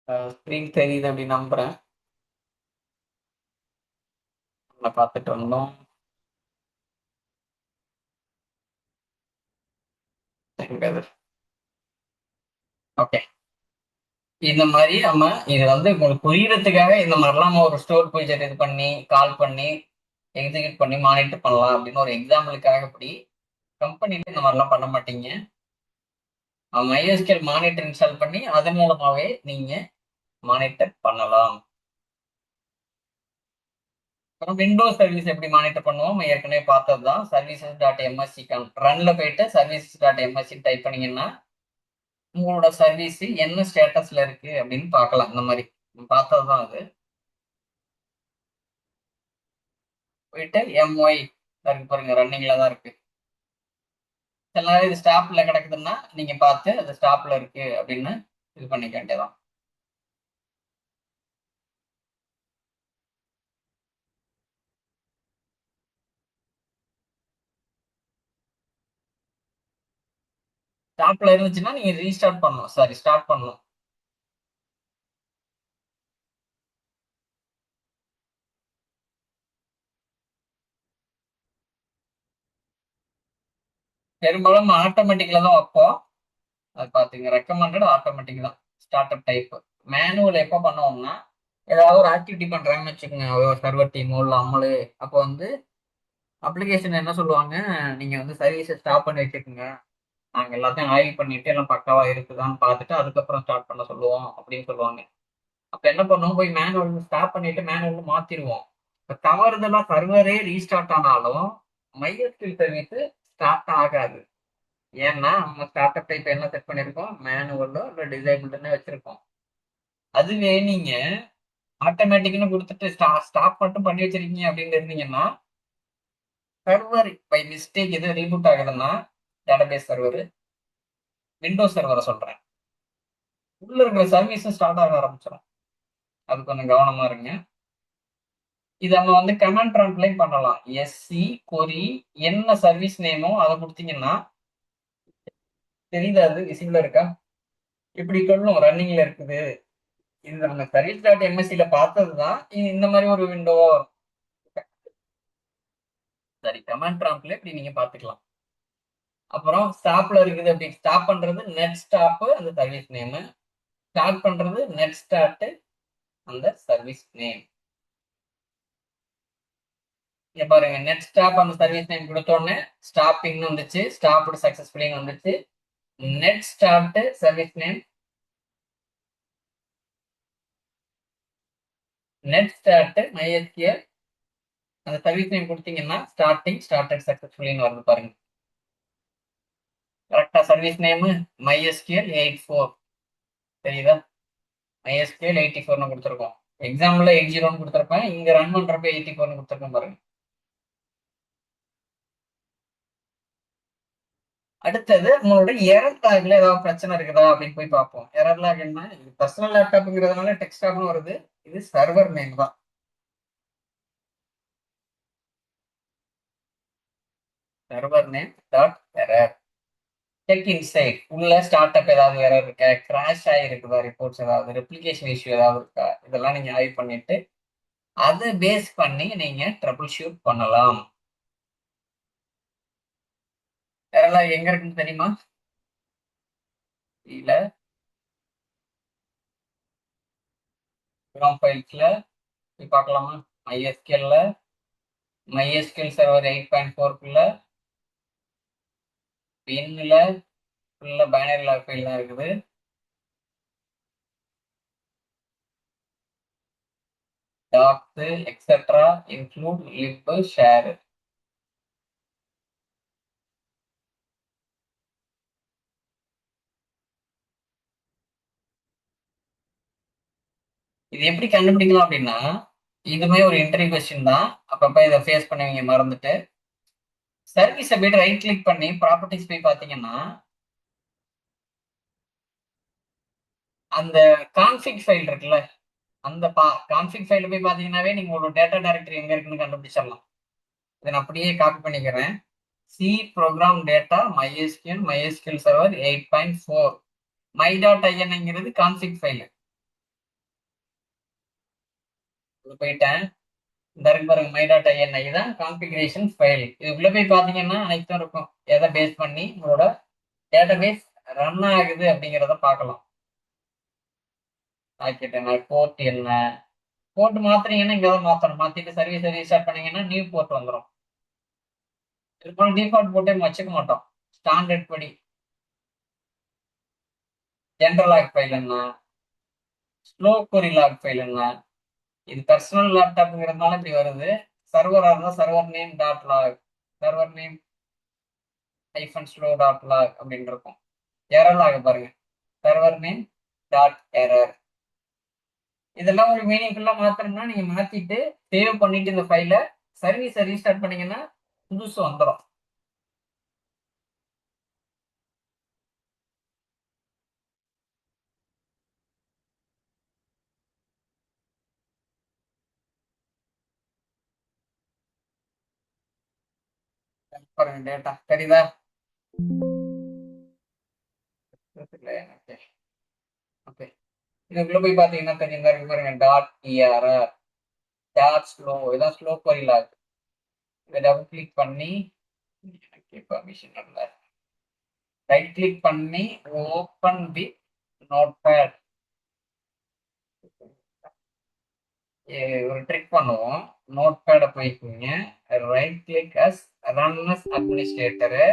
Screen தெரியுது அப்படி நம்புறேன். நம்ம பார்த்துட்டு வந்தோம். எங்கது? ஓகே. இந்த மாதிரி நம்ம இது வந்து உங்களுக்கு புரியறதுக்காக இந்த மாதிரிலாம் நம்ம ஒரு ஸ்டோர் பேஜ் இது பண்ணி கால் பண்ணி எக்ஸிக்யூட் பண்ணி மானிட்டர் பண்ணலாம் அப்படின்னு ஒரு எக்ஸாம்பிளுக்காக இப்படி கம்பெனில இந்த மாதிரிலாம் பண்ண மாட்டீங்க. MySQL மானிட்டர் இன்ஸ்டால் பண்ணி அதன் மூலமாவே நீங்க மானிட்டர் பண்ணலாம். அப்புறம் விண்டோஸ் சர்வீஸ் எப்படி மானிட்டர் பண்ணுவோம் ஏற்கனவே பார்த்தது தான். சர்வீசஸ் டாட் எம்எஸ்சி ரன்ல போயிட்டு சர்வீசஸ் டாட் எம்எஸ்சி டைப் பண்ணீங்கன்னா உங்களோட சர்வீஸ் என்ன ஸ்டேட்டஸ்ல இருக்கு அப்படின்னு பார்க்கலாம். இந்த மாதிரி பார்த்தது தான் அது. போயிட்டு எம்ஒய் இருக்கு பாருங்க, ரன்னிங்ல தான் இருக்கு. சில நேரம் இது ஸ்டாப்ல கிடக்குதுன்னா நீங்க பார்த்து அது ஸ்டாப்ல இருக்கு அப்படின்னு இது பண்ணிக்க வேண்டியதான். ஸ்டாப்ல இருந்துச்சுன்னா நீங்க ரீஸ்டார்ட் பண்ணணும், சாரி ஸ்டார்ட் பண்ணணும். பெரும்பாலும் ஆட்டோமேட்டிக்ல தான் வைப்போம். அது பாத்துங்க, ரெக்கமெண்டட் ஆட்டோமேட்டிக் தான். ஸ்டார்ட் அப் டைப் மேனுவல் எப்போ பண்ணுவோம்னா ஏதாவது ஒரு ஆக்டிவிட்டி பண்றாங்கன்னு வச்சுக்கோங்க, ஒரு சர்வர் டீமோ இல்லை அம்மளு. அப்போ வந்து அப்ளிகேஷன் என்ன சொல்லுவாங்க, நீங்க வந்து சர்வீஸை ஸ்டாப் பண்ணி வச்சுக்கோங்க, நாங்க எல்லாத்தையும் ஆய்வு பண்ணிட்டு எல்லாம் பக்காவா இருக்குதான்னு பார்த்துட்டு அதுக்கப்புறம் ஸ்டார்ட் பண்ண சொல்லுவோம் அப்படின்னு சொல்லுவாங்க. அப்ப என்ன பண்ணுவோம், போய் மேனுவல் ஸ்டாப் பண்ணிட்டு மேனுவல் மாத்திடுவோம். இப்ப தவறுதலா சர்வரே ரீஸ்டார்ட் ஆனாலும் மைஎஸ்கியூஎல் சர்வீஸ் ஸ்டார்ட் ஆகாது. ஏன்னா நம்ம ஸ்டார்ட் அப் டைப் என்ன செட் பண்ணிருக்கோம், மேனுவலோ இல்லை டிசேபிள்னு வச்சிருக்கோம். அதுவே நீங்க ஆட்டோமேட்டிக்னு கொடுத்துட்டு ஸ்டாப் மட்டும் பண்ணி வச்சிருக்கீங்க அப்படின்னு இருந்தீங்கன்னா, சர்வர் பை மிஸ்டேக் எது ரீபூட் ஆகுதுன்னா, டேட்டாபேஸ் சர்வர், விண்டோஸ் சர்வரை சொல்றேன், உள்ள இருக்கிற சர்வீஸும் ஸ்டார்ட் ஆக ஆரம்பிச்சிடும். அது கொஞ்சம் கவனமா இருங்க. இது நம்ம வந்து கமாண்ட் ப்ராம்ப்ட்லயும் பண்ணலாம். எஸ்சி கொரி என்ன சர்வீஸ் நேமோ அதை கொடுத்தீங்கன்னா தெரியுதா, அது விசிபிளா இருக்கா, இப்படி சொல்லும் ரன்னிங்ல இருக்குது. இது நம்ம சர்வீஸ் டாட் எம்எஸ்சியில பார்த்தது தான். இந்த மாதிரி ஒரு விண்டோவா வரும். சரி, கமாண்ட் ப்ராம்ப்ட்ல இப்படி நீங்க பாத்துக்கலாம். அப்புறம் ஸ்டாப்ல இருக்குது, அப்படி ஸ்டாப் பண்றது நெட் ஸ்டாப் அந்த சர்வீஸ் நேம், ஸ்டார்ட் பண்றது நெட் ஸ்டார்ட் அந்த சர்வீஸ் நேம். இங்க பாருங்க, நெட் ஸ்டாப் அந்த சர்வீஸ் நேம் கொடுத்தோடனே ஸ்டாப்பிங்னு வந்துச்சு, ஸ்டாப்டு சக்சஸ்ஃபுல்லின்னு வந்துச்சு. Net start service name, net start MySQL அந்த சர்வீஸ் நேம் கொடுத்தீங்கன்னா ஸ்டார்டிங் ஸ்டார்டட் சக்சஸ்ஃபுல்லின்னு வருது பாருங்க. கரெக்டா சர்வீஸ் நேம் MySQL 84 தெரியுதா, MySQL 84ன்னு கொடுத்துருக்கோம். எக்ஸாம்பிள் 80ன்னு கொடுத்துருப்பேன், இங்க ரன் பண்றப்ப 84ன்னு கொடுத்துருக்கேன் பாருங்க. அடுத்தது உங்களோட எரர் லாக்ல ஏதாவது பிரச்சனை இருக்குதா அப்படின்னு போய் பார்ப்போம். எரர் லாக் என்ன, இது பர்சனல் லேப்டாப்ங்கிறதுனால டெக்ஸ்டாப்னு வருது, இது சர்வர் நேம் தான். Server name dot error. Check inside உள்ள ஸ்டார்ட் அப் ஏதாவது எரர் இருக்கா, கிராஷ் ஆகிருக்குதா, ரிப்போர்ட்ஸ் ஏதாவது, ரெப்ளிகேஷன் இஷ்யூ ஏதாவது இருக்கா, இதெல்லாம் நீங்க ஆய்வு பண்ணிட்டு அதை பேஸ் பண்ணி நீங்க ட்ரபிள் ஷூட் பண்ணலாம். எரர் லாக் எங்க இருக்குன்னு தெரியுமா? இல்ல, ப்ரோம் ஃபைல்ஸ்ல போய் பார்க்கலாமா? MySQL MySQL சர்வர் 8.4க்குள்ள பின்ல ஃபுல்லா பைனரி லாக் ஃபைல் தான் இருக்குது. Docs etcetera include lib share. இது எப்படி கண்டுபிடிக்கலாம் அப்படின்னா, இதுமே ஒரு இன்டர்வியூ கொஸ்டின் தான். அப்பப்ப இதை ஃபேஸ் பண்ணுவீங்க மறந்துட்டு. சர்வீஸை போயிட்டு ரைட் கிளிக் பண்ணி ப்ராப்பர்ட்டிஸ் போய் பார்த்தீங்கன்னா, அந்த கான்ஃபிக் ஃபைல் இருக்குல்ல, அந்த கான்ஃபிக் ஃபைல போய் பார்த்தீங்கன்னாவே நீங்க ஒரு டேட்டா டைரக்டரி எங்க இருக்குன்னு கண்டுபிடிச்சிடலாம். இதை நான் அப்படியே காப்பி பண்ணிக்கிறேன். C program data MySQL MySQL server 8.4 my.inங்கிறது கான்ஃபிக் ஃபைல். போயிட்டேன். இந்த இருக்கு பாருங்க மை டாட் ஐஎன்ஐ தான் கான்ஃபிகரேஷன் ஃபைல். இதுக்குள்ள போய் பார்த்தீங்கன்னா அனைத்தும் இருக்கும். எதை பேஸ் பண்ணி உங்களோட டேட்டாபேஸ் ரன் ஆகுது அப்படிங்கிறத பார்க்கலாம். ஆக்கிட்டேன் போர்ட் என்ன போர்ட் மாத்துறீங்கன்னா இங்கே தான் மாற்றணும். மாற்றிட்டு சர்வீஸ் ரீஸ்டார்ட் பண்ணீங்கன்னா நியூ போர்ட் வந்துடும். இது டிஃபால்ட் போர்ட்டே வச்சுக்க மாட்டோம். ஸ்டாண்டர்ட் படி ஜென்ரல் லாக் ஃபைல் என்ன, ஸ்லோ கொரி லாக் ஃபைல் என்ன. இது பர்சனல் லேப்டாப்ங்கிறதுனால இப்படி வருது. சர்வராக இருந்தால் server name dot log, server name hyphen slow dot log அப்படின்னு இருக்கும். எரர் லாக் பாருங்க, சர்வர் நேம் டாட் எரர். இதெல்லாம் உங்களுக்கு மீனிங்ஃபுல்லா மாத்தணும்னா நீங்க மாத்திட்டு சேவ் பண்ணிட்டு இந்த ஃபைலை சர்வீஸை ரீஸ்டார்ட் பண்ணீங்கன்னா புதுசு வந்துடும். பாருங்க டேட்டா தெரியுதா? ஓகே, இதுக்குள்ள போய் பாத்தீங்கன்னா தெரியுதா இருக்கு பாருங்க டாட் இஆர்ஆர் டாட் ஸ்லோ. இதான் ஸ்லோ கொரி லாக். இதை டபுள் கிளிக் பண்ணி பர்மிஷன் இல்ல, ரைட் கிளிக் பண்ணி ஓப்பன் வித் நோட்பேட். ஒரு ட்ரிக் பண்ணுவோம். நோட்பேடை போய்க்குங்க, right click as run as administrator.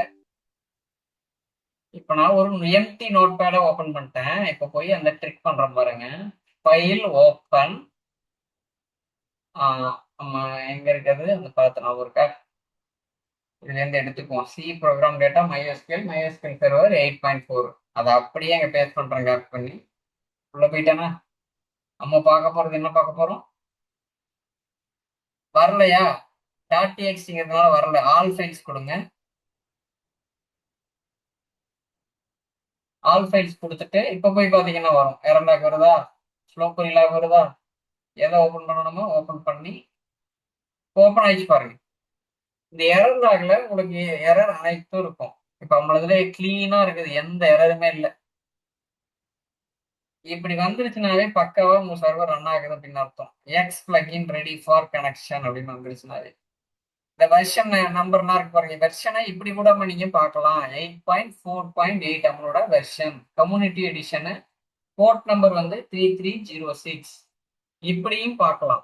இப்போ நான் ஒரு எம்டி நோட்பேடை ஓப்பன் பண்ணிட்டேன். இப்போ போய் அந்த ட்ரிக் பண்றேன் பாருங்க. ஃபைல் ஓப்பன், நம்ம எங்க இருக்கிறது அந்த பார்த்து நான் இருக்கா, இதுல இருந்து எடுத்துக்குவோம். C program data MySQL server 8.4. அதை அப்படியே அங்க பேஸ்ட் பண்றேன் காப்பி பண்ணி. உள்ள போயிட்டேன்னா நம்ம பார்க்க போறது என்ன பார்க்க போறோம்? வரலையா? டாட் டிஎக்ஸ்டிங்கிறதுனால வரல. ஆல் ஃபைல்ஸ் கொடுங்க. ஆல் ஃபைல்ஸ் கொடுத்துட்டு இப்போ போய் பார்த்தீங்கன்னா வரும். எரர் லாக் வருதா, ஸ்லோ கொரி லாக் வருதா. எதை ஓப்பன் பண்ணணுமோ ஓப்பன் பண்ணி ஓப்பன் ஆயிடுச்சு பாருங்க. இந்த எரர் லாக்ல உங்களுக்கு எரர் அனைத்தும் இருக்கும். இப்போ நம்மளதுல கிளீனா இருக்குது, எந்த எரருமே இல்லை. இப்படி வந்துருச்சுனாவே பக்காவா உங்க சர்வர் ரன் ஆகுது அப்படின்னு அர்த்தம். X plugin ready for connection அப்படின்னு வந்துருச்சுனாவே. இந்த வெர்ஷன் நம்பர்லாம் இருக்கு பாருங்க, வெர்ஷனை இப்படி கூட நீங்க பார்க்கலாம். 8.4.8 நம்மளோட version. Community edition port number வந்து 3306. இப்படியும் பார்க்கலாம்.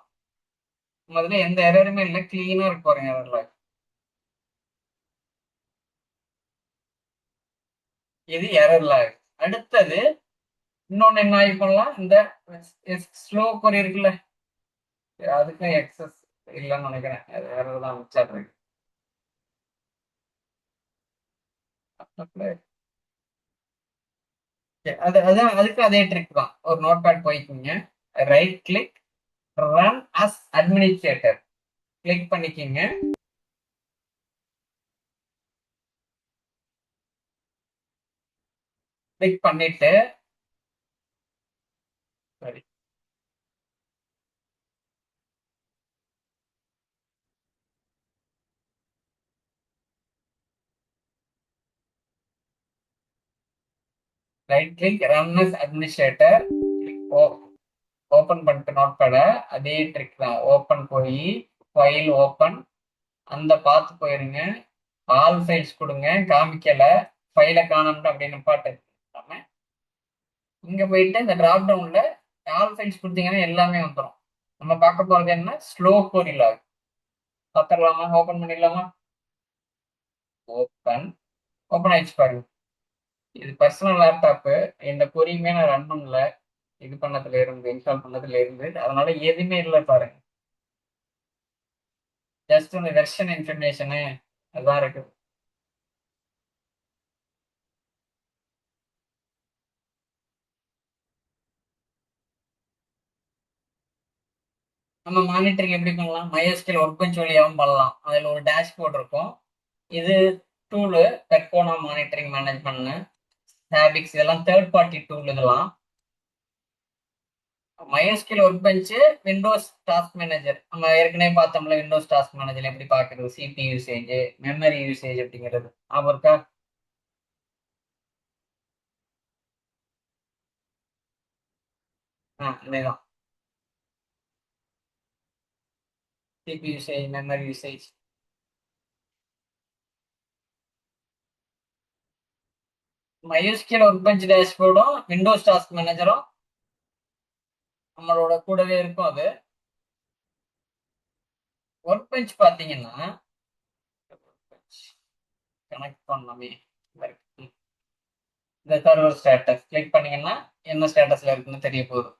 முதல்ல எந்த எரருமே இல்லை, கிளீனா இருக்கு பாருங்க எரர்ல. இது எரர்ல. அடுத்தது இன்னொன்னு என்ன ஆகி பண்ணலாம், இந்த ஸ்லோ கொரி இருக்குல்ல, அதுக்கு எக்ஸஸ் இல்லைன்னு நினைக்கிறேன். அது வேற தான் மிச்சம். அதான் அதுக்கு அதே ட்ரிக் தான். ஒரு நோட் பேட் போய்க்குங்க, right click run as administrator click பண்ணிக்கிங்க. கிளிக் பண்ணிட்டு சரி, right click run as administrator open பண்ணிட்டு நோட் பேட அதே ட்ரிக் தான். ஓப்பன் போய் ஃபைல் ஓப்பன், அந்த பார்த்து போயிருங்க. ஆல் ஃபைல்ஸ் கொடுங்க, காமிக்கல. ஃபைலை காணோம்னு அப்படின்னு பாட்டு இங்க போயிட்டு இந்த டிராப் டவுன்ல ஆல் ஃபைல்ஸ் கொடுத்தீங்கன்னா எல்லாமே வந்துடும். நம்ம பார்க்க போறது என்ன, ஸ்லோ கொரி லாக். பார்த்துடலாமா? ஓப்பன் பண்ணிடலாமா? ஓப்பன். ஓப்பன் ஆயிடுச்சு பாருங்க. இது பர்சனல் லேப்டாப்பு. இந்த கொரியுமே நான் ரன் பண்ணல, இது பண்ணதுல இருந்து இன்ஸ்டால் பண்ணதுல இருந்து. அதனால எதுவுமே இல்லை பாருங்க. ஜஸ்ட் இந்த வெர்ஷன் இன்ஃபர்மேஷனு அதான் இருக்கு. நம்ம மானிட்டரிங் எப்படி பண்ணலாம்? மைஎஸ்கியூஎல் ஒர்க் பெஞ்ச் வழியாகவும் பண்ணலாம். அதில் ஒரு டேஷ்போர்ட் இருக்கும். இது டூலு பெர்கோனா மானிட்டரிங் மேனேஜ்மெண்ட், ஹேபிக்ஸ், இதெல்லாம் தேர்ட் பார்ட்டி டூல். இதெல்லாம் MySQL work bench, Windows task manager. நம்ம ஏற்கனவே பார்த்தோம்ல, விண்டோஸ் டாஸ்க் மேனேஜர் எப்படி பார்க்கறது, சிபி யூசேஜ், மெமரி யூசேஜ் அப்படிங்கிறது. ஞாபகம் இருக்கா? அதேதான். CPU usage, memory usage. MySQL workbench டேஷ்போர்டும் விண்டோஸ் டாஸ்க் மேனேஜரும் நம்மளோட கூடவே இருக்கும். அது ஒர்க் பெஞ்ச் பார்த்தீங்கன்னா கனெக்ட் பண்ணலாமே. இந்த சர்வர் ஸ்டேட்டஸ் கிளிக் பண்ணீங்கன்னா என்ன ஸ்டேட்டஸ்ல இருக்குன்னு தெரிய போகுது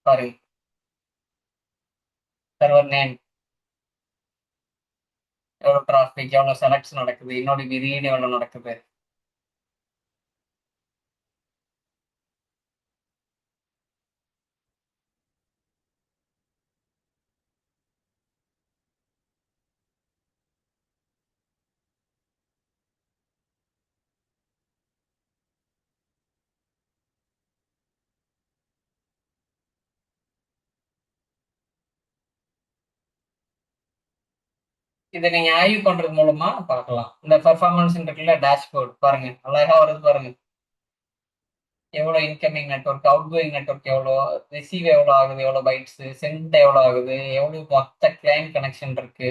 பாருங்க. சர்வர் நேம், எவ்வளோ டிராஃபிக், எவ்வளோ செலக்ட்ஸ் நடக்குது, இன்னொரு ரீட் எவ்வளோ நடக்குது. இதை நீங்க ஆய்வு பண்றது மூலமா பார்க்கலாம். இந்த பெர்ஃபார்மன்ஸ் இருக்குல்ல டேஷ்போர்ட் பாருங்க, அழகா வருது பாருங்க. எவ்வளோ incoming network, out going network எவ்வளோ, ரிசீவ் எவ்வளோ ஆகுது, எவ்வளோ பைட்ஸ் சென்ட் எவ்வளோ ஆகுது, எவ்வளோ மொத்த கிளைண்ட் கனெக்ஷன் இருக்கு,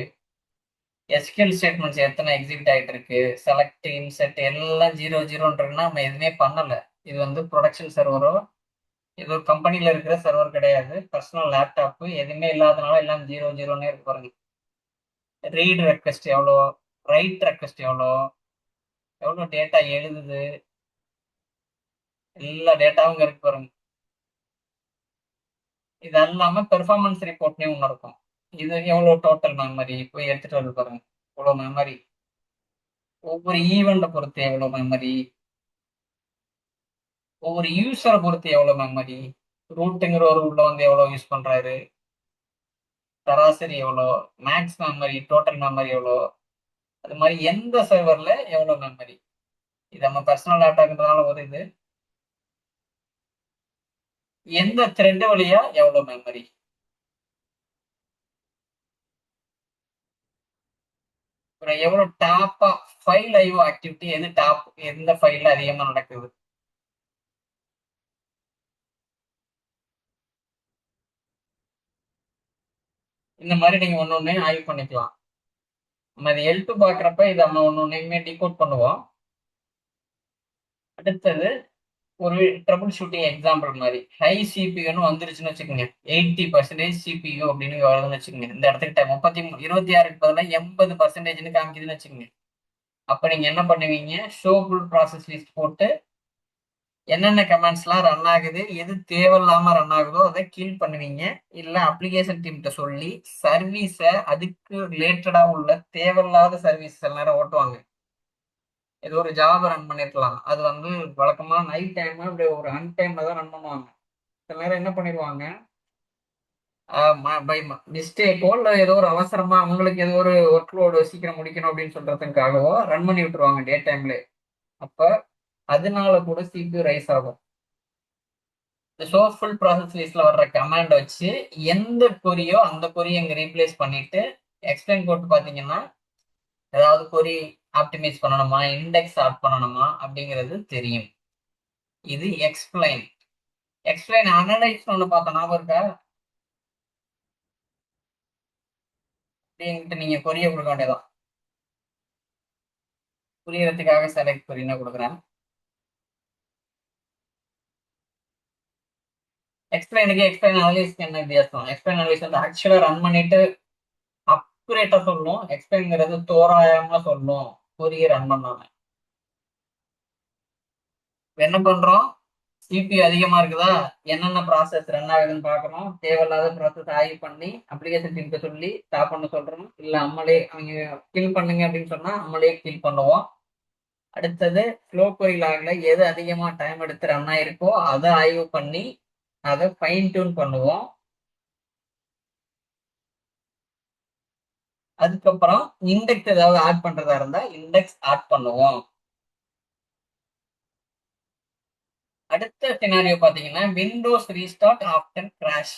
எஸ்கியூஎல் ஸ்டேட்மெண்ட்ஸ் எத்தனை எக்ஸிக்யூட் ஆகிட்டு இருக்கு, செலக்ட் இன்செட் எல்லாம் 0 0ன்றதுன்னா நம்ம எதுவுமே பண்ணல. இது வந்து ப்ரொடக்ஷன் சர்வரோ இது ஒரு கம்பெனில இருக்கிற சர்வர் கிடையாது, பர்சனல் லேப்டாப் எதுவுமே இல்லாதனால எல்லாம் 0 0ன்னே இருக்கு பாருங்க. ரீட் ரெக்வெஸ்ட் எவ்வளோ, ரைட் ரெக்வெஸ்ட் எவ்வளோ, எவ்வளோ டேட்டா எழுதுது, எல்லா டேட்டாவும் இருக்கு பாருங்க. இது இல்லாம பெர்ஃபார்மன்ஸ் ரிப்போர்ட்னே ஒன்று இருக்கும். இது எவ்வளோ டோட்டல் மெமரி போய் எடுத்துட்டு வந்து பாருங்க, எவ்வளோ மெமரி, ஒவ்வொரு ஈவெண்ட்டை பொறுத்து எவ்வளோ மெமரி, ஒவ்வொரு யூஸரை பொறுத்து எவ்வளோ மெமரி, ரூட்டுங்கிற ஒரு உள்ள வந்து எவ்வளோ யூஸ் பண்றாரு, சராசரி எவ்வளோ, மேக்ஸ் மெமரி, டோட்டல் மெமரி எவ்வளோ, அது மாதிரி எந்த சர்வர்ல எவ்வளோ மெமரி. இது நம்ம பர்சனல் லேப்டாப்ன்றதுனால ஒரு இது, எந்த த்ரெட் வழியா எவ்வளோ மெமரி, எவ்வளோ டாப்பா ஃபைல் ஐஓ ஆக்டிவிட்டி, எது டாப், எந்த ஃபைல்ல அதிகமா நடக்குது. இந்த மாதிரி நீங்க ஒன்னு ஒண்ணு ஆய்வு பண்ணிக்கலாம். நம்ம இது L2 பாக்குறப்ப இதை நம்ம ஒன்னு ஒன்னையுமே டிகோட் பண்ணுவோம். அடுத்தது ஒரு ட்ரபிள் ஷூட்டிங் எக்ஸாம்பிள் மாதிரி ஹை சிபியூன்னு வந்துருச்சுன்னு வச்சுக்கோங்க, 80% சிபியூ அப்படின்னு வருதுன்னு வச்சுக்கோங்க. இந்த இடத்துக்கிட்ட 26க்கு பதிலாக 80%ன்னு காமிக்குதுன்னு வச்சுக்கோங்க. அப்ப நீங்க என்ன பண்ணுவீங்க, ஷோ ஃபுல் ப்ராசஸ் லிஸ்ட் போட்டு என்னென்ன கமெண்ட்ஸ்லாம் ரன் ஆகுது, எது தேவையில்லாம ரன் ஆகுதோ அதை கீல் பண்ணுவீங்க. இல்ல அப்ளிகேஷன் டீம்கிட்ட சொல்லி சர்வீஸை அதுக்கு ரிலேட்டடா உள்ள தேவையில்லாத சர்வீஸ் சில நேரம் ஓட்டுவாங்க. ஏதோ ஒரு ஜாப் ரன் பண்ணிருக்கலாம், அது வந்து வழக்கமா நைட் டைம் அப்படி ஒரு அன் டைம்ல தான் ரன் பண்ணுவாங்க. சில நேரம் என்ன பண்ணிடுவாங்க, பை மிஸ்டேக்கோ இல்லை ஏதோ ஒரு அவசரமா அவங்களுக்கு ஏதோ ஒரு ஒர்க் லோடு சீக்கிரம் முடிக்கணும் அப்படின்னு சொல்றதுக்காகவோ ரன் பண்ணி விட்டுருவாங்க டே டைம்ல. அப்ப அதனால கூட சிபியூ ரைஸ் ஆகும். இந்த ஷோ ஃபுல் ப்ராசஸ் லிஸ்ட்ல வர்ற கமாண்ட் வச்சு எந்த கொரியோ அந்த கொரியை இங்க ரீப்ளேஸ் பண்ணிட்டு எக்ஸ்பிளைன் போட்டு பாத்தீங்கன்னா ஏதாவது கொரி ஆப்டிமைஸ் பண்ணணுமா, இண்டெக்ஸ் ஆட் பண்ணணுமா அப்படிங்கிறது தெரியும். இது எக்ஸ்பிளைன். எக்ஸ்பிளைன் அனலைஸ் ஒன்று பார்த்தோம், ஞாபகம் இருக்கா? அப்படின்ட்டு நீங்க கொரிய கொடுக்க வேண்டியதான். புரியறதுக்காக செலக்ட் கொரின்னு கொடுக்குறேன். எக்ஸ்பிளைனுக்கு எக்ஸ்பிளைன் அனலைஸ்க்கு என்ன வித்தியாசம்? எக்ஸ்பிளைன் அனலைஸ் வந்து ஆக்சுவலா ரன் பண்ணிட்டு அக்குரேட்டா சொல்லும், எக்ஸ்பிளைன்ங்கிறது தோராயமா சொல்லும் கொரிய ரன் பண்ணாம. என்ன பண்றோம், சிபி அதிகமா இருக்குதா, என்னென்ன ப்ராசஸ் ரன் ஆகுதுன்னு பாக்குறோம், தேவையில்லாத ப்ராசஸ் ஆய்வு பண்ணி அப்ளிகேஷன் டீம்கிட்ட சொல்லி ஸ்டாப் பண்ண சொல்றோம். இல்ல நம்மளே அவங்க கில் பண்ணுங்க அப்படின்னு சொன்னா நம்மளே கில் பண்ணுவோம். அடுத்தது ஃப்ளோ கொரி லாக்ல எது அதிகமா டைம் எடுத்து ரன் ஆயிருக்கோ அதை ஆய்வு பண்ணி அதை ஃபைன் டியூன் பண்ணுவோம். அதுக்கப்புறம் இண்டெக்ஸ் ஏதாவது ஆட் பண்றதா இருந்தா இண்டெக்ஸ் ஆட் பண்ணுவோம். அடுத்த சினாரியோ பாத்தீங்கன்னா Windows restart after crash.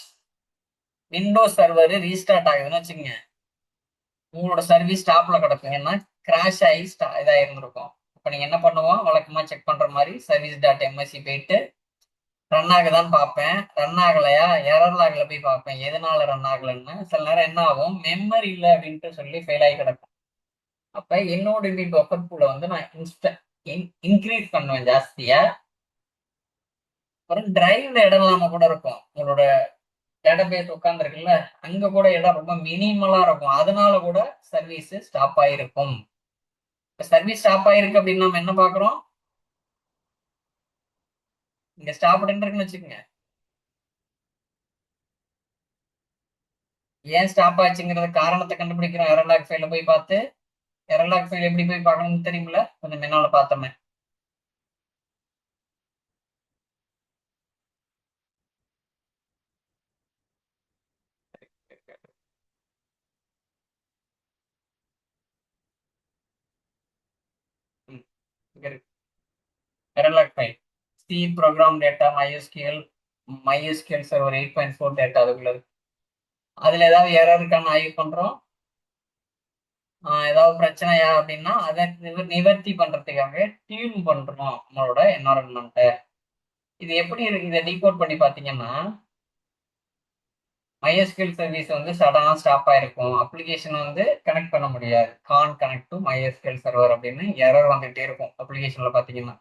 Windows server restart ஆகுதுன்னு வச்சுக்கோங்க, உங்களோட சர்வீஸ் ஸ்டாப்ல கிடக்குங்கன்னா கிராஷ் ஆகி இதாக இருந்திருக்கும். இப்போ நீங்க என்ன பண்ணுவோம், வழக்கமா செக் பண்ற மாதிரி சர்வீஸ் டாட் எம்எஸ்சி போயிட்டு ரன் ஆகுதான்னு பார்ப்பேன். ரன் ஆகலையா எரர் லாக்ல போய் பார்ப்பேன் எதனால ரன் ஆகலைன்னு. சில நேரம் என்ன ஆகும், மெமரி இல்லை அப்படின்ட்டு சொல்லி ஃபெயில் ஆகி கிடக்கும். அப்ப என்னோட இந்த பஃபர் பூல வந்து நான் இன்க்ரீஸ் பண்ணுவேன் ஜாஸ்தியா. அப்புறம் டிரைவ்ல இடம் இல்லாம கூட இருக்கும். உங்களோட டேட்டாபேஸ் உட்காந்துருக்குல்ல, அங்க கூட இடம் ரொம்ப மினிமலா இருக்கும். அதனால கூட சர்வீஸ் ஸ்டாப் ஆயிருக்கும். இப்ப சர்வீஸ் ஸ்டாப் ஆயிருக்கு அப்படின்னு நம்ம என்ன பாக்குறோம், இங்க ஸ்டாப் இருக்குன்னு வச்சுக்கோங்க. ஏன் ஸ்டாப் ஆச்சுங்கிறத காரணத்தை கண்டுபிடிக்கிறோம். எரர்லாக் ஃபைல போய் பார்த்து, எரர்லாக் ஃபைல் எப்படி போய் பார்க்கணும்னு தெரியுமில்ல, கொஞ்சம் முன்னால பார்த்தோமே. ம், இங்க இருக்கு error log file. C program data MySQL server 8.4 data அதுக்குள்ள இருக்கு. அதுல ஏதாவது எரர் இருக்கான்னு ஆய்வு பண்றோம். ஏதாவது பிரச்சனையா அப்படின்னா அதை நிவர்த்தி பண்றதுக்காக டியூன் பண்றோம் நம்மளோட என்வரன்மெண்ட்டை. இது எப்படி இருக்கு, இதை டீகோட் பண்ணி பார்த்தீங்கன்னா, MySQL சர்வீஸ் வந்து சடனா ஸ்டாப் ஆயிருக்கும். அப்ளிகேஷன் வந்து கனெக்ட் பண்ண முடியாது. Can't connect to MySQL server அப்படின்னு எரர் வந்துட்டே இருக்கும் அப்ளிகேஷன்ல பார்த்தீங்கன்னா.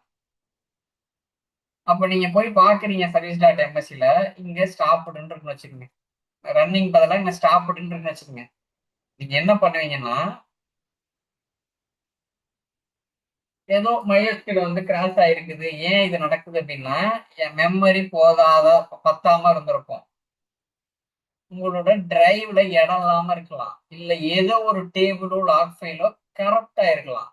அப்போ நீங்க போய் பாக்குறீங்க சர்வீஸ் டாட் எம்எஸ்சில, இங்க ஸ்டாப்டுன்னு இருக்குன்னு வச்சுக்கோங்க. ரன்னிங் பதிலாக இங்க ஸ்டாப்டுன்னு இருக்குன்னு வச்சுக்கோங்க. நீங்க என்ன பண்ணுவீங்கன்னா, ஏதோ MySQL வந்து கிராஷ் ஆயிருக்குது, ஏன் இது நடக்குது அப்படின்னா, என் மெமரி பத்தாம இருந்திருக்கும். உங்களோட டிரைவ்ல இடம் இல்லாம இருக்கலாம், இல்ல ஏதோ ஒரு டேபிளோ லாக் ஃபைலோ கரெக்டா இருக்கலாம்.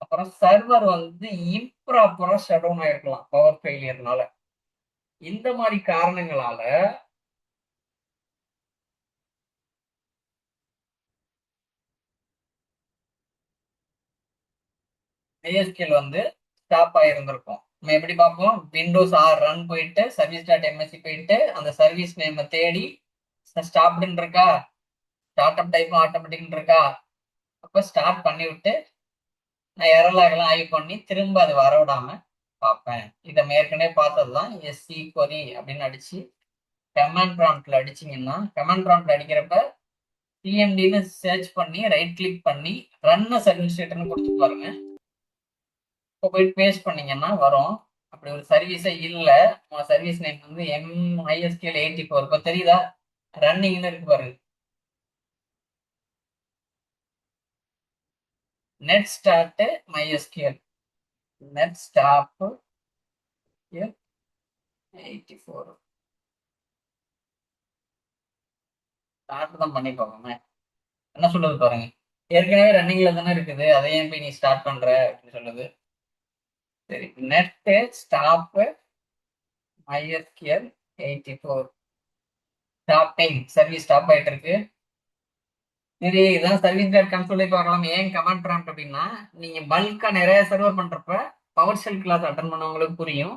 அப்புறம் சர்வர் வந்து இம்ப்ராப்பரா ஷட் டவுன் ஆயிருக்கலாம் பவர் ஃபெயிலியர்னால. இந்த மாதிரி காரணங்களால MySQL வந்து ஸ்டாப் ஆயிருந்திருக்கும். நம்ம எப்படி பார்ப்போம், விண்டோஸ் ஆர் ரன் போயிட்டு சர்வீஸ் டாட் எம்எஸ்சி போயிட்டு அந்த சர்வீஸ் நேம் தேடி ஸ்டாப்டுன்னு இருக்கா, ஸ்டார்ட் அப் டைப்பும் ஆட்டோமேட்டிக்னு இருக்கா, அப்ப ஸ்டார்ட் பண்ணி விட்டு நான் எரலாகலாம் ஆய்வு பண்ணி திரும்ப அது வர விடாம பார்ப்பேன். இதை ஏற்கனவே பார்த்ததுதான். எஸ்சி கொரி அப்படின்னு அடிச்சு கமாண்ட் ப்ராம்ப்ட்ல அடிச்சீங்கன்னா, கமாண்ட் ப்ராம்ப்ட்ல அடிக்கிறப்ப சிஎம்டின்னு சர்ச் பண்ணி ரைட் கிளிக் பண்ணி ரன் அஸ் அட்மினிஸ்ட்ரேட்டர்னு கொடுத்து பாருங்க. இப்போ போயிட்டு பேஸ்ட் பண்ணீங்கன்னா வரும். அப்படி ஒரு சர்வீஸே இல்லை, உங்க சர்வீஸ் நேம் வந்து MySQL 84. இப்போ தெரியுதா, ரன்னிங்னு இருக்கு பாருங்க. Net start MySQL, net stop 84 start தான் பண்ணி பார்க்கணும். என்ன சொல்லுது பாருங்க, ஏற்கனவே ரன்னிங்ல தானே இருக்குது, அதையும் போய் நீ ஸ்டார்ட் பண்ற அப்படின்னு சொல்லுது. சரி, net stop MySQL 84 stopping, service stop ஆயிட்டு இருக்கு. சரி, இதான் சர்வீஸ் டாட் கன்சோலே பார்க்கலாம். ஏன் கமாண்ட் ப்ராம்ப்ட் அப்படின்னா, நீங்க பல்கா நிறைய சர்வர் பண்றப்ப பவர் ஷெல் கிளாஸ் அட்டன் பண்ணவங்களுக்கு புரியும்.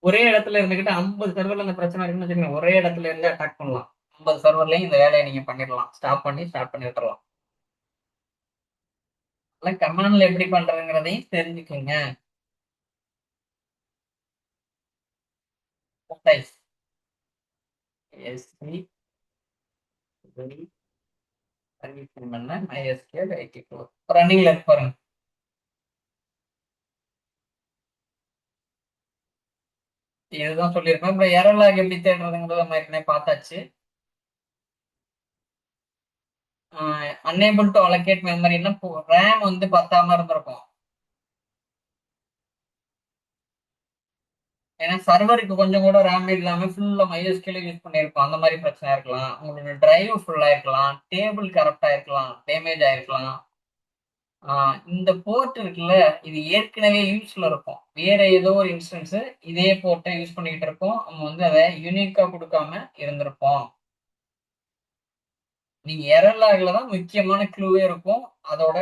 ஒரே இடத்துல இருந்துகிட்டு 50 சர்வர்ல இந்த பிரச்சனை இருக்குன்னு வச்சுக்கோங்க, ஒரே இடத்துல இருந்து அட்டாக் பண்ணலாம். 50 சர்வர்லயும் இந்த வேலையை நீங்க பண்ணிடலாம், ஸ்டாப் பண்ணி ஸ்டார்ட் பண்ணி விட்டுறலாம். கமாண்ட்ல எப்படி பண்றதுங்கிறதையும் தெரிஞ்சுக்கோங்க. எஸ்சி சர்வீஸ் பண்ண MySQL 84 ரன்னிங்ல இருக்கு பாருங்க. இதுதான் சொல்லியிருக்கோம். இப்போ எரர்லாக் எப்படி தேடுறதுங்கிறத நம்ம ஏற்கனவே பார்த்தாச்சு. அன்னேபிள் டு அலோகேட் மெமரின்னா ரேம் வந்து பத்தாம இருந்திருக்கும். ஏன்னா சர்வருக்கு கொஞ்சம் கூட ரேம் இல்லாம ஃபுல்லா MySQL யூஸ் பண்ணியிருக்கோம். அந்த மாதிரி பிரச்சனை இருக்கலாம். உங்களோட டிரைவ் ஃபுல்லா இருக்கலாம், டேபிள் கரெக்டா இருக்கலாம், டேமேஜ் ஆயிருக்கலாம். இந்த போர்ட் இருக்குல்ல, இது ஏற்கனவே யூஸ்ல இருக்கும். வேற ஏதோ ஒரு இன்ஸ்டன்ஸ் இதே போர்ட்டை யூஸ் பண்ணிக்கிட்டு இருக்கோம், நம்ம வந்து அதை யூனிக்கா கொடுக்காம இருந்திருப்போம். நீங்க எரர்லாக்ல தான் முக்கியமான க்ளூவே இருக்கும். அதோட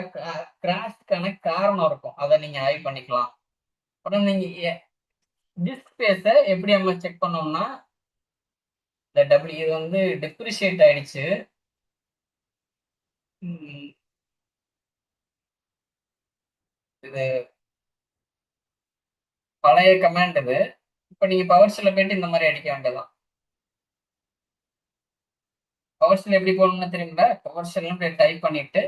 கிராஷ்க்கான காரணம் இருக்கும், அதை நீங்க ஆய்வு பண்ணிக்கலாம். அப்புறம் நீங்க டிஸ்க் ஸ்பேஸை எப்படி நம்ம செக் பண்ணோம்னா, இந்த டபிள்யூ இது வந்து டெப்ரிஷியேட் ஆயிடுச்சு. இது பழைய கமாண்ட் இது. இப்போ நீங்க பவர் செல்ல போயிட்டு இந்த மாதிரி அடிக்க வேண்டியதான். பவர் செல் எப்படி போகணும்னு தெரியுங்களா? பவர் செல்லும் டைப் பண்ணிட்டு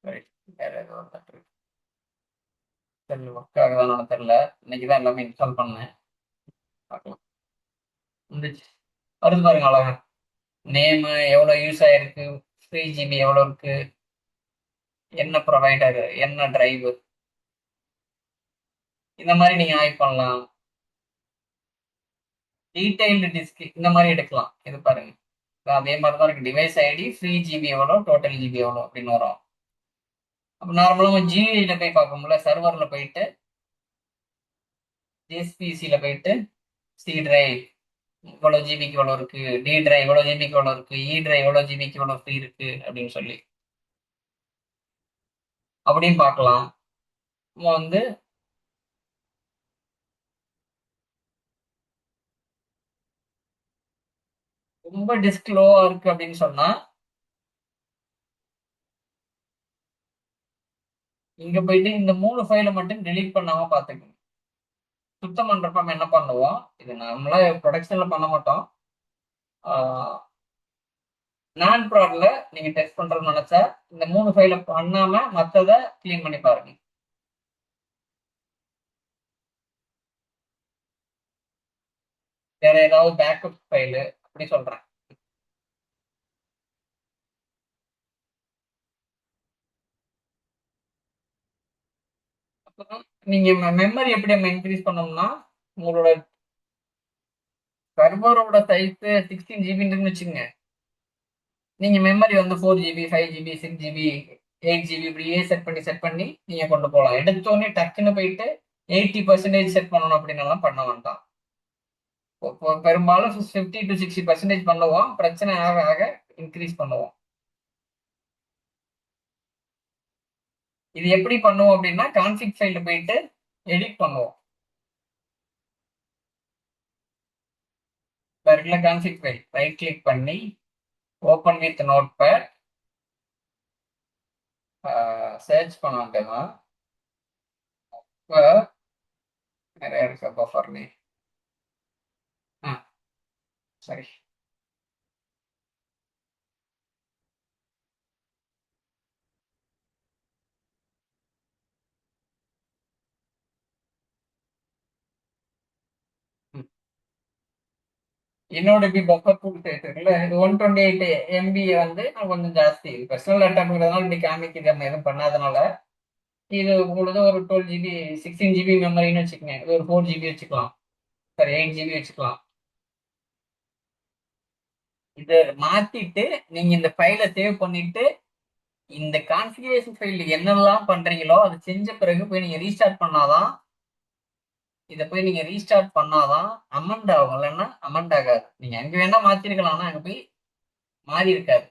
சரி, வேற ஏதோ தெரியல, ஒர்க் ஆகுதானு தெரியல. இன்னைக்கு தான் எல்லாமே இன்ஸ்டால் பண்ணேன். பார்க்கலாம். வந்துச்சு. வருது பாருங்க அழகா. நேமு எவ்வளோ யூஸ் ஆயிருக்கு, 3 GB எவ்வளோ இருக்கு, என்ன ப்ரொவைடர், என்ன டிரைவு, இந்த மாதிரி நீங்க ஆய்வு பண்ணலாம். டீடைல்டு டிஸ்க் இந்த மாதிரி எடுக்கலாம். இது பாருங்க, அதே மாதிரி தான் இருக்கு. டிவைஸ் ஐடி, 3 GB எவ்வளோ, டோட்டல் ஜிபி எவ்வளோ அப்படின்னு வரும். அப்போ நார்மலாக ஜிஐல போய் பார்ப்போம்ல, சர்வர்ல போயிட்டு ஜேஎஸ்பிசியில போயிட்டு சி டிரைவ் இவ்வளோ ஜிபிக்கு இவ்வளோ இருக்கு, டி டிரைவ் இவ்வளோ ஜிபிக்கு இவ்வளோ இருக்கு, இ டிரைவ் இவ்வளோ ஜிபிக்கு இவ்வளோ ஃப்ரீ இருக்கு அப்படின்னு சொல்லி அப்படியும் பார்க்கலாம். நம்ம வந்து ரொம்ப டிஸ்க் லோவா இருக்கு அப்படின்னு சொன்னா இங்க போயிட்டு இந்த 3 ஃபைலை மட்டும் டெலீட் பண்ணாம பாத்துக்கணும். சுத்தம் பண்றப்ப நம்ம என்ன பண்ணுவோம், இது நம்மளா ப்ரொடக்ஷன்ல பண்ண மாட்டோம். நான் ப்ராட்ல நீங்க டெஸ்ட் பண்றதுன்னு நினைச்சா இந்த 3 ஃபைலை பண்ணாம மத்ததை கிளீன் பண்ணி பாருங்க. வேற ஏதாவது பேக்கப் ஃபைலு அப்படி சொல்றேன். அப்புறம் நீங்க மெமரி எப்படி நம்ம இன்க்ரீஸ் பண்ணோம்னா, உங்களோட சர்வரோட சைஸ் 16 GB வச்சுங்க. நீங்க மெமரி வந்து 4 GB, 5 GB, 6 GB, 8 GB இப்படியே செட் பண்ணி நீங்க கொண்டு போகலாம். எடுத்தோடனே டக்குன்னு போயிட்டு 80% செட் பண்ணணும் அப்படின்னு எல்லாம் பண்ண வேண்டாம். பெரும்பாலும் 50 to 60% பண்ணுவோம். பிரச்சனை ஆக ஆக இன்க்ரீஸ் பண்ணுவோம். இது எப்படி பண்ணுவோம் அப்படின்னா, கான்ஃபிக் ஃபைல்ல போயிட்டு எடிட் பண்ணுவோம். இருக்குல்ல கான்ஃபிக் ஃபைல், ரைட் கிளிக் பண்ணி open with notepad, search பண்ண வேண்டியதான். இப்போ நிறைய இருக்கு பஃபர்னு. ஆ சரி. என்னோட இப்படி பஃபர் ஃபுல் சைஸ் இருக்குல்ல, இது 128 MB வந்து நான் கொஞ்சம் ஜாஸ்தி. பர்சனல் லேப்டாப்ங்கிறதுனால இப்படி காமிக்குது, நம்ம எதுவும் பண்ணாதனால. இது உங்களுக்கு ஒரு 12 GB, 16 GB மெமரின்னு வச்சுக்கோங்க. இது ஒரு 4 GB வச்சுக்கலாம். சரி, 8 GB வச்சுக்கலாம். இதை மாத்திட்டு நீங்க இந்த ஃபைலை சேவ் பண்ணிட்டு இந்த கான்ஃபிகரேஷன் ஃபைல் என்னெல்லாம் பண்றீங்களோ அது செஞ்ச பிறகு போய் நீங்க ரீஸ்டார்ட் பண்ணாதான், இதை போய் நீங்க ரீஸ்டார்ட் பண்ணாதான் அமெண்ட் ஆகும். இல்லைன்னா அமெண்ட் ஆகாது. நீங்க அங்க வேணா மாத்திருக்கலாம், ஆனா அங்க போய் மாறி இருக்காது.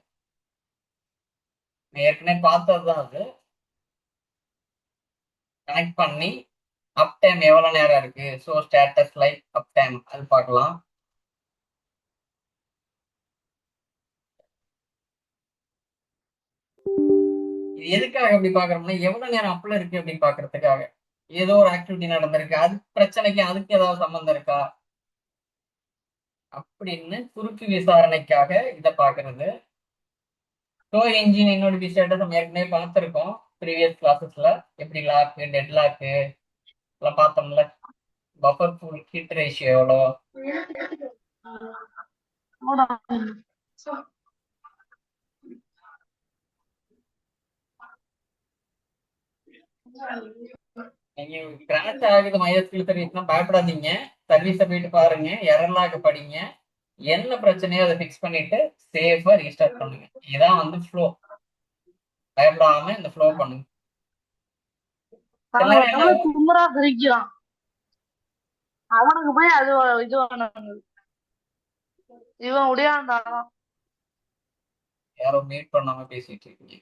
நான் ஏற்கனவே பார்த்ததுதான் அது. கனெக்ட் பண்ணி அப் டைம் எவ்வளவு நேரம் இருக்கு, so status like up time அது பார்க்கலாம். இது எதுக்காக அப்படி பாக்குறோம்னா, எவ்வளவு நேரம் அப்ல இருக்கு அப்படின்னு பாக்குறதுக்காக. ஏதோ ஒரு ஆக்டிவிட்டி நடந்திருக்கு, அது பிரச்சனைக்கு அதுக்கு ஏதாவது சம்பந்தம் இருக்கா அப்படின்னு குறுக்கு விசாரணைக்காக இதை பாக்குறது. ஷோ என்ஜின் என்னோட ஸ்டேட்டஸ் நம்ம ஏற்கனவே பார்த்துருக்கோம் ப்ரீவியஸ் கிளாஸஸ்ல. எப்படி லாக்கு, டெட் லாக்கு எல்லாம் பார்த்தோம்ல. பஃபர் ஃபுல் ஹிட் ரேஷியோ எவ்வளோ. நீங்க கிராஷ் ஆகுது மையஸ்கில் சர்வீஸ்னா பயப்படாதீங்க. சர்வீஸை போயிட்டு பாருங்க, எரர்லாக் படிங்க, என்ன பிரச்சனையோ அதை ஃபிக்ஸ் பண்ணிட்டு சேஃபா ரீஸ்டார்ட் பண்ணுங்க. இதான் வந்து ஃப்ளோ. பயப்படாம இந்த ஃப்ளோ பண்ணுங்க. சில நேரம் என்ன ஆகும், கும்பரா பிரிக்கிறான். அவனுக்கு போய் அது இது இவன் உடையாண்டான். யாரோ மீட் பண்ணாம பேசிட்டு இருக்கீங்க.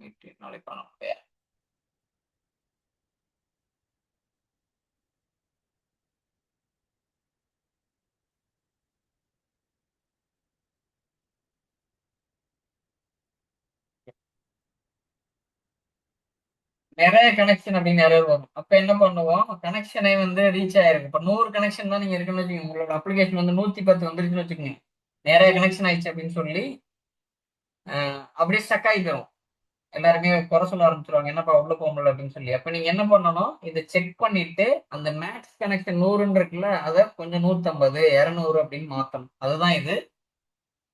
மீட் நாளைக்கு பண்ண முடியாது. நிறைய கனெக்ஷன் அப்படின்னு எரர் வரும். அப்ப என்ன பண்ணுவோம், கனெக்ஷனே வந்து ரீச் ஆயிருக்கு. இப்ப 100 கனெக்ஷன் தான் நீங்க இருக்குன்னு வச்சுக்கோங்க, உங்களோட அப்ளிகேஷன் வந்து 110 வந்துருச்சுன்னு வச்சுக்கோங்க, நிறைய கனெக்ஷன் ஆயிடுச்சு அப்படின்னு சொல்லி அப்படியே ஸ்டக் ஆகிக்கிறோம். எல்லாருமே குறை சொல்ல ஆரம்பிச்சிருவாங்க, என்னப்பா உள்ள போக முடியல அப்படின்னு சொல்லி. அப்ப நீங்க என்ன பண்ணணும், இதை செக் பண்ணிட்டு அந்த மேக்ஸ் கனெக்ஷன் 100 இருக்குல்ல, அதை கொஞ்சம் 150 200 அப்படின்னு மாத்தணும். அதுதான் இது.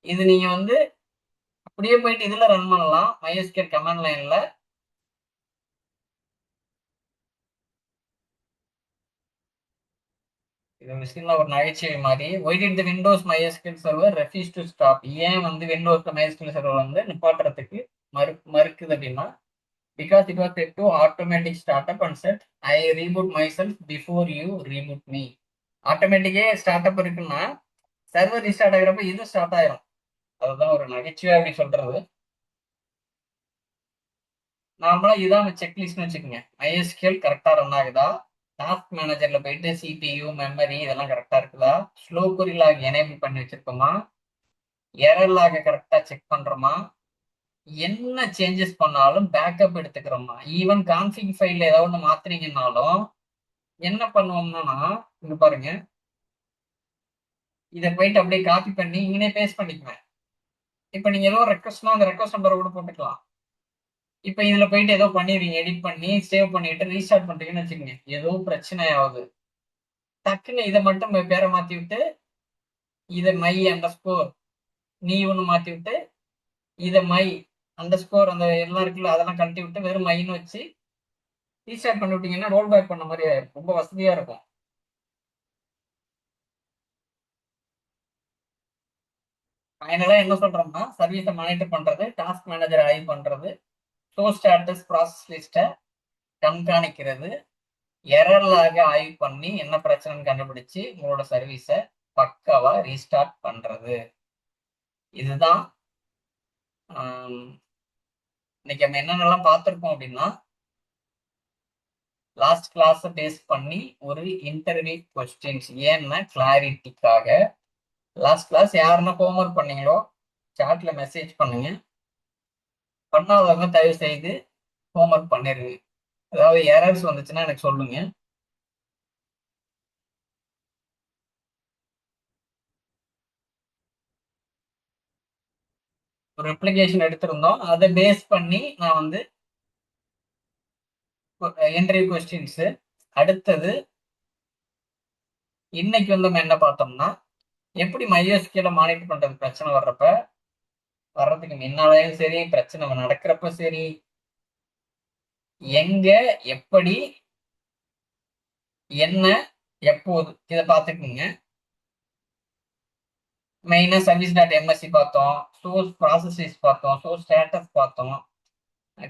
இது நீங்க வந்து அப்படியே போயிட்டு இதுல ரன் பண்ணலாம், MySQL கமாண்ட் லைன்ல. இது மிஷின்ல ஒரு நகைச்சுவை மாதிரி, why did the Windows MySQL server refuse to stop, ஏன் வந்து விண்டோஸ் MySQL சர்வர் வந்து நிப்பாட்டுறதுக்கு மறுக்குது அப்படின்னா, because it was set to automatic startup and set I reboot myself before you reboot me. ஆட்டோமேட்டிக்கே ஸ்டார்ட் அப் இருக்குன்னா சர்வர் ரீஸ்டார்ட் ஆகிறப்ப இது start ஆயிரும். அதுதான் ஒரு நகைச்சுவை அப்படி சொல்றது. நார்மலா இதான் செக்லிஸ்ட்னு வச்சுக்கோங்க. MySQL கரெக்டா ரன் ஆகுதா, டாஸ்க் மேனேஜர்ல போயிட்டு CPU மெமரி இதெல்லாம் கரெக்டா இருக்குதா, ஸ்லோ query லாக் எனேபிள் பண்ணி வச்சிருக்கோமா, எரர் லாக கரெக்டா செக் பண்றோமா, என்ன சேஞ்சஸ் பண்ணாலும் பேக்கப் எடுத்துக்கிறோமா, ஈவன் கான்ஃபிக் ஃபைல் ஏதாவது ஒன்று மாத்துறீங்கன்னாலும் என்ன பண்ணுவோம்னா, இங்க பாருங்க, இதை போயிட்டு அப்படியே காப்பி பண்ணி இங்கனே பேஸ்ட் பண்ணிக்குவேன். இப்ப நீங்க ஏதோ ரெக்வஸ்ட்னா அந்த ரெக்வஸ்ட் நம்பரை கூட போட்டுக்கலாம். இப்ப இதுல போயிட்டு ஏதோ பண்ணிடுவீங்க, எடிட் பண்ணி சேவ் பண்ணிட்டு ரீஸ்டார்ட் பண்றீங்கன்னு வச்சுக்கோங்க, ஏதோ பிரச்சனை ஆகுது, டக்குன்னு இதை மட்டும் பேரை மாத்தி விட்டு இதை மை அண்டர் ஸ்கோர் நீ ஒன்று மாத்தி விட்டு இதை மை அண்டர் ஸ்கோர் அந்த எல்லாம் இருக்குல்ல அதெல்லாம் கழட்டி விட்டு வெறும் மைன்னு வச்சு ரீஸ்டார்ட் பண்ணி விட்டீங்கன்னா ரோல் பேக் பண்ண மாதிரி ஆயிருக்கும். ரொம்ப வசதியா இருக்கும். ஃபைனலா என்ன சொல்றோம்னா, சர்வீஸை மானிட்டர் பண்றது, டாஸ்க் மேனேஜர் ஆய்வு பண்றது, ஷோ ஸ்டேட்டஸ் ப்ராசஸ் லிஸ்ட்டை கண்காணிக்கிறது, எரர் லாக ஆய்வு பண்ணி என்ன பிரச்சனைன்னு கண்டுபிடிச்சு உங்களோட சர்வீஸை பக்காவா ரீஸ்டார்ட் பண்றது. இதுதான் இன்னைக்கு நம்ம என்னென்னலாம் பார்த்துருக்கோம் அப்படின்னா, லாஸ்ட் கிளாஸ் பேஸ் பண்ணி ஒரு இன்டர்வியூ கொஸ்டின்ஸ் ஏன்னா கிளாரிட்டிக்காக. லாஸ்ட் கிளாஸ் யாருன்னா ஹோம்ஒர்க் பண்ணீங்களோ சாட்ல மெசேஜ் பண்ணுங்க, பண்ணாதவங்க தயவு செய்து ஹோம்ஒர்க் பண்ணிருங்க. ஏதாவது எரர்ஸ் வந்துச்சுன்னா எனக்கு சொல்லுங்க. ஒரு அப்ளிகேஷன் எடுத்திருந்தோம், அதை பேஸ் பண்ணி நான் வந்து இன்டர்வியூ கொஸ்டின்ஸ். அடுத்தது இன்னைக்கு வந்து நம்ம என்ன பார்த்தோம்னா, எப்படி MySQL மானிட்டர் பண்றது பிரச்சனை வர்றதுக்கு முன்னாலேயும் சரி, பிரச்சனை நடக்கிறப்ப சரி, எங்க எப்படி என்ன எப்போது இதை பார்த்துக்குங்க. மெயினா சர்வீஸ் டாட் எம்எஸ்சி பார்த்தோம், சோர்ஸ் ப்ராசஸஸ் பார்த்தோம், சோர்ஸ் ஸ்டேட்டஸ் பார்த்தோம்,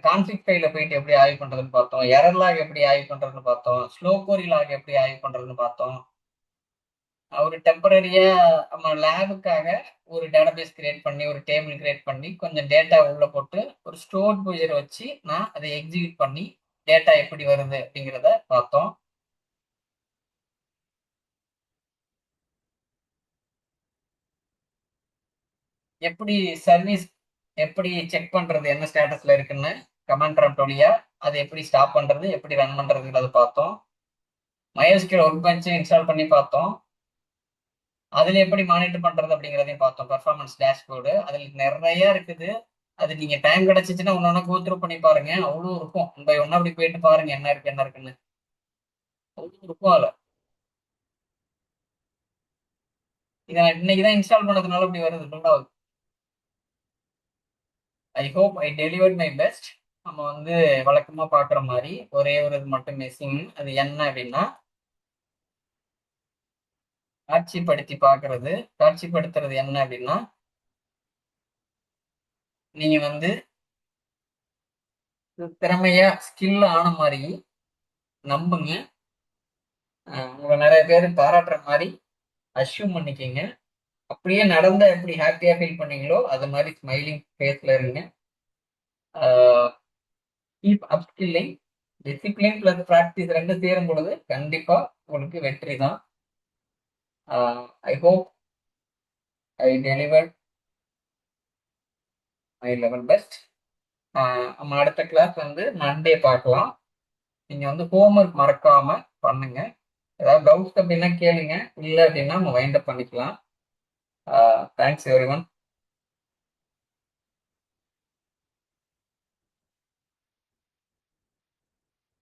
கான்ஃபிக் ஃபைல போயிட்டு எப்படி ஆய்வு பண்றதுன்னு பார்த்தோம், எரர் லாக் எப்படி ஆய்வு பண்றதுன்னு பார்த்தோம், ஸ்லோ query லாக் எப்படி ஆய்வு பண்றதுன்னு பார்த்தோம். ஒரு டெம்பரரியா நம்ம லேபுக்காக ஒரு டேட்டாபேஸ் கிரியேட் பண்ணி ஒரு டேபிள் கிரியேட் பண்ணி கொஞ்சம் டேட்டா உள்ள போட்டு ஒரு ஸ்டோர் ப்ரொசீஜர் வச்சு நான் அதை எக்ஸிக்யூட் பண்ணி டேட்டா எப்படி வருது அப்படிங்கிறத பார்த்தோம். எப்படி சர்வீஸ் எப்படி செக் பண்றது என்ன ஸ்டேட்டஸ்ல இருக்குன்னு கமாண்ட் ப்ராம்ப்ட் வழியா அதை எப்படி ஸ்டாப் பண்றது எப்படி ரன் பண்றதுங்கிறத பார்த்தோம். MySQL ஒர்க் பெஞ்ச் இன்ஸ்டால் பண்ணி பார்த்தோம். அதுல எப்படி மானிட்டர் பண்றது அப்படிங்கிறதையும் பார்த்தோம். பெர்ஃபார்மன்ஸ் டேஷ்போர்டு அதுல நிறைய இருக்குது. அது நீங்க டைம் கிடைச்சிச்சுன்னா ஒன்னொன்னா கோத்ரூ பண்ணி பாருங்க, அவ்வளோ இருக்கும். பை ஒன்னா அப்படி போயிட்டு பாருங்க என்ன இருக்கு என்ன இருக்குன்னு, அவ்வளோ இருக்கும் அதுல. இதை நான் இன்னைக்குதான் இன்ஸ்டால் பண்ணதுனால அப்படி வருது, ரெண்டாவது. I hope I delivered my best. நம்ம வந்து வழக்கமா பாக்குற மாதிரி ஒரே ஒரு இது மட்டும் மிஸ்ஸிங். அது என்ன அப்படின்னா, காட்சிப்படுத்தி பாக்குறது. காட்சிப்படுத்துறது என்ன அப்படின்னா, நீங்க வந்து திறமையா ஸ்கில் ஆன மாதிரி நம்புங்க. உங்களை நிறைய பேர் பாராட்டுற மாதிரி அஷ்யூம் பண்ணிக்கங்க. அப்படியே நடந்தா எப்படி ஹாப்பியா ஃபீல் பண்ணீங்களோ அது மாதிரி ஸ்மைலிங் ஃபேஸ்ல இருங்க. Keep upskilling. Discipline plus practice ரெண்டு சேரும் பொழுது கண்டிப்பா உங்களுக்கு வெற்றி தான். I hope I deliver my level best. நம்ம அடுத்த கிளாஸ் வந்து மண்டே பார்க்கலாம். நீங்க வந்து ஹோம்ஒர்க் மறக்காம பண்ணுங்க. ஏதாவது டவுட்ஸ் அப்படின்னா கேளுங்க. இல்லை அப்படின்னா நம்ம வைண்ட் அப் பண்ணிக்கலாம். Thanks every one.